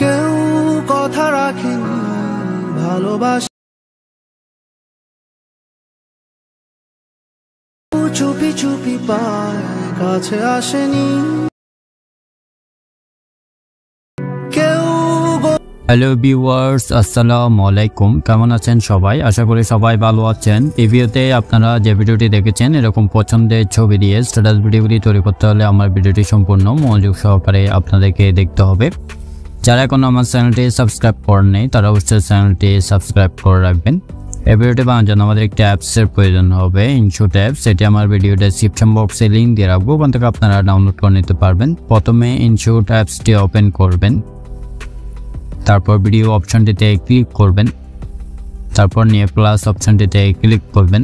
কেউ কথা রাখেনি ভালোবাসা চুপি চুপি পায় কাছে আসেনি কেউ। হ্যালো ভিউয়ার্স, আসসালামু আলাইকুম। কেমন আছেন সবাই? আশা করি সবাই ভালো আছেন। এই ভিডিওতে আপনারা যে ভিডিওটি দেখেছেন এরকম পছন্দের ছবি দিয়ে স্ট্যাটাস ভিডিওগুলি তৈরি করতে হলে আমার ভিডিওটি সম্পূর্ণ মনোযোগ সহকারে আপনাদেরকে দেখতে হবে। যারা এখন আমার চ্যানেলটি সাবস্ক্রাইব করেননি তারা অবশ্যই চ্যানেলটি সাবস্ক্রাইব করে রাখবেন। এই ভিডিওটি বানানোর জন্য আমাদের একটি অ্যাপসের প্রয়োজন হবে, ইনশট অ্যাপস। এটি আমার ভিডিও ডেসক্রিপশন বক্সে লিঙ্ক দিয়ে রাখবো, ওখান থেকে আপনারা ডাউনলোড করে নিতে পারবেন। প্রথমে ইনশট অ্যাপসটি ওপেন করবেন, তারপর ভিডিও অপশনটিতে ক্লিক করবেন, তারপর নিয়ে প্লাস অপশনটিতে ক্লিক করবেন,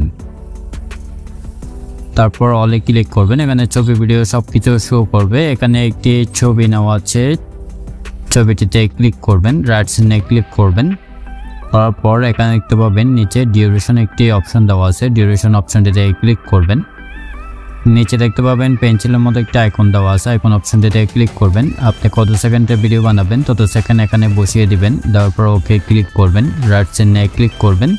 তারপর অলে ক্লিক করবেন। এখানে ছবি ভিডিও সবকিছু শো করবে। এখানে একটি ছবি নেওয়া আছে, ছবিটিতে ক্লিক করবেন, রাইট সাইডে ক্লিক করবেন। করার পর এখানে দেখতে পাবেন নিচে ডিউরেশন একটি অপশন দেওয়া আছে, ডিউরেশন অপশনটিতে ক্লিক করবেন। নিচে দেখতে পাবেন পেন্সিলের মতো একটা আইকন দেওয়া আছে, আইকন অপশনটিতে ক্লিক করবেন। আপনি কত সেকেন্ডের ভিডিও বানাবেন তত সেকেন্ড এখানে বসিয়ে দিবেন, দেওয়ার পর ওকে ক্লিক করবেন, রাইট সাইডে ক্লিক করবেন।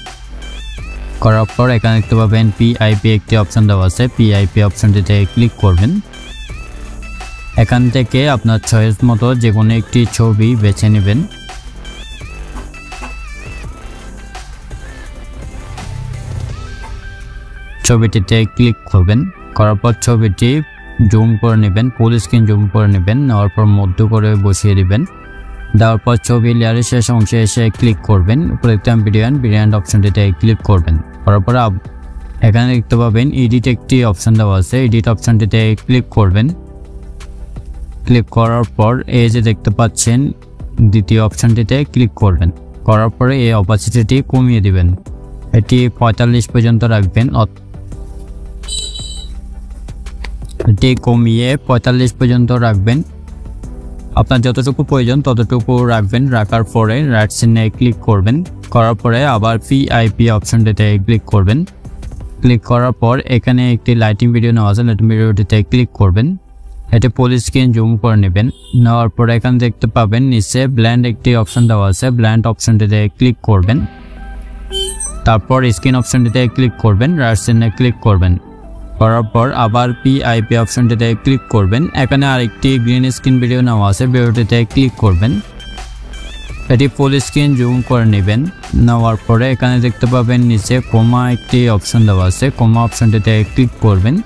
করার পর এখানে দেখতে পাবেন পিআইপি একটি অপশন দেওয়া আছে, পিআইপি অপশনটিতে ক্লিক করবেন। এখান থেকে আপনার চয়েস মতো যে কোনো একটি ছবি বেছে নেবেন। ছবিটিতে ক্লিক করবেন, করার পর ছবিটি জুম করে নেবেন, ফুল স্ক্রিন জুম করে নেবেন, নেওয়ার পর মধ্য করে বসিয়ে দিবেন। দেওয়ার পর ছবি লেয়ারের শেষ অংশে এসে ক্লিক করবেন, উপরে দেখতে বিরিয়ান অপশনটিতে ক্লিক করবেন। করার পর এখানে দেখতে পাবেন এডিট একটি অপশন দেওয়া আছে, এডিট অপশনটিতে ক্লিক করবেন। ক্লিক করার পর এই যে দেখতে পাচ্ছেন দ্বিতীয় অপশনটিতে ক্লিক করবেন। করার পরে এই অপাসিটিটি কমিয়ে দিবেন, এটি 45 পর্যন্ত রাখবেন। এটি কমিয়ে 45 পর্যন্ত রাখবেন। আপনার যতটুকু প্রয়োজন ততটুকু রাখবেন। রাখার পরে রাইট সাইডে ক্লিক করবেন, করার পরে আবার পিআইপি অপশনটিতে ক্লিক করবেন। ক্লিক করার পর এখানে একটি লাইটিং ভিডিও নেওয়া আছে, লাইটিং ভিডিওটিতে ক্লিক করবেন। এটি ফুল স্ক্রিন জুম করে নেবেন। নেওয়ার পর এখানে দেখতে পাবেন নিচে ব্ল্যান্ড একটি অপশন দেওয়া আছে, ব্ল্যান্ড অপশনটিতে ক্লিক করবেন। তারপর স্ক্রিন অপশনটিতে ক্লিক করবেন, রাইট সাইডে ক্লিক করবেন। করার পর আবার পিআইপি অপশনটিতে ক্লিক করবেন। এখানে আরেকটি গ্রিন স্ক্রিন ভিডিও নেওয়া আছে, ভিডিওটিতে ক্লিক করবেন। এটি ফুল স্ক্রিন জুম করে নেবেন। নেওয়ার পরে এখানে দেখতে পাবেন নিচে কোমা একটি অপশন দেওয়া আছে, কোমা অপশনটিতে ক্লিক করবেন।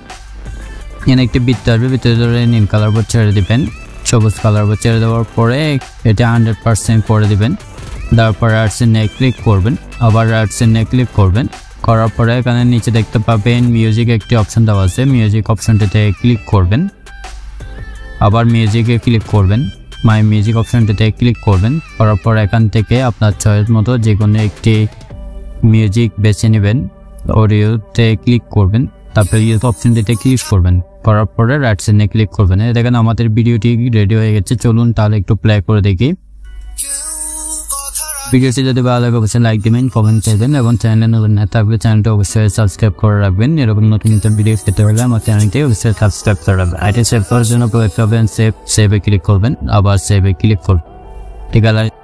এখানে একটি বৃত্ত আসবে, বৃত্ত ধরে নীল কালার উপর ছেড়ে দিবেন, সবুজ কালার উপর ছেড়ে দেওয়ার পরে এটি 100% করে দিবেন। তারপর রাইট সাইডে ক্লিক করবেন, আবার রাইট সাইডে ক্লিক করবেন। করার পরে এখানে নিচে দেখতে পাবেন মিউজিক একটি অপশন দেওয়া আছে, মিউজিক অপশনটিতে ক্লিক করবেন। আবার মিউজিকে ক্লিক করবেন, মাই মিউজিক অপশনটিতে ক্লিক করবেন। করার পর এখান থেকে আপনার চয়েস মতো যে কোনো একটি মিউজিক বেছে নেবেন, অডিওতে ক্লিক করবেন, তারপর ইউজ অপশনটিতে ক্লিক করবেন। করার পরে রাইট সাইডে ক্লিক করবেন। দেখেন আমাদের ভিডিওটি রেডি হয়ে গেছে। চলুন তাহলে একটু প্লে করে দেখি। ভিডিওটি যদি ভালো লাগে অবশ্যই লাইক দেবেন, কমেন্ট করবেন এবং চ্যানেলে নতুন না থাকলে চ্যানেলটি অবশ্যই সাবস্ক্রাইব করে রাখবেন। এরকম নতুন নতুন ভিডিও পেতে হলে আমার চ্যানেলটি অবশ্যই সাবস্ক্রাইব করে রাখবেন। এটি সেভ করার জন্য সেভে ক্লিক করবেন, আবার সেভে ক্লিক করবেন। ঠিক আছে।